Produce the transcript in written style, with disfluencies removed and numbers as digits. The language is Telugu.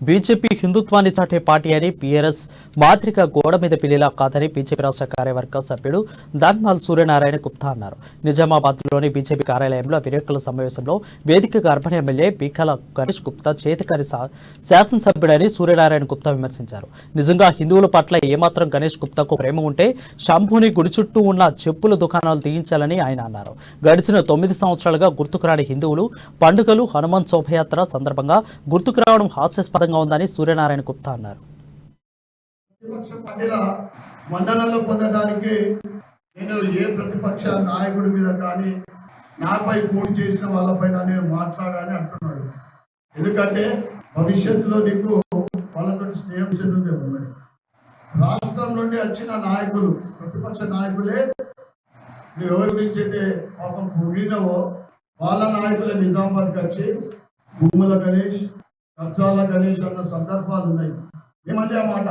బీజేపీ హిందుత్వాన్ని చాటే పార్టీ అని పీఆర్ఎస్ మాత్రిక గోడ మీద పిల్లిలా కాదని బీజేపీ రాష్ట్ర కార్యవర్గ సభ్యుడు ధన్మాల్ సూర్యనారాయణ గుప్తా అన్నారు. నిజామాబాద్లోని బీజేపీ కార్యాలయంలో విలేకరుల సమావేశంలో వేదికగా అర్బన్ ఎమ్మెల్యే పీకాల గణేష్ గుప్తా చేతికారి శాసనసభ్యుడని సూర్యనారాయణ గుప్తా విమర్శించారు. నిజంగా హిందువుల పట్ల ఏమాత్రం గణేష్ గుప్తాకు ప్రేమ ఉంటే శంభుని గుడి చుట్టూ ఉన్న చెప్పుల దుకాణాలు తీయించాలని ఆయన అన్నారు. గడిచిన 9 సంవత్సరాలుగా గుర్తుకురాని హిందువులు పండుగలు హనుమాన్ శోభయాత్ర సందర్భంగా గుర్తుకు రావడం హాస్యాస్పదంగా ఉందని సూర్యనారాయణ గుప్తా అన్నారు. మండలంలో పొందడానికి నేను ఏ ప్రతిపక్ష నాయకుడి మీద కానీ నాపై పోటీ చేసిన వాళ్ళపైన నేను మాట్లాడాలని అంటున్నాడు. ఎందుకంటే భవిష్యత్తులో నీకు వాళ్ళతో స్నేహం ఉంది. రాష్ట్రం నుండి వచ్చిన నాయకులు ప్రతిపక్ష నాయకులే నువ్వు ఎవరి గురించి అయితే పాపం పొగిడినవో వాళ్ళ నాయకులే నిజామాబాద్కి వచ్చి భూముల గణేష్ కబ్జాల గణేష్ అన్న సందర్భాలు ఉన్నాయి. ఏమంటే ఆ మాట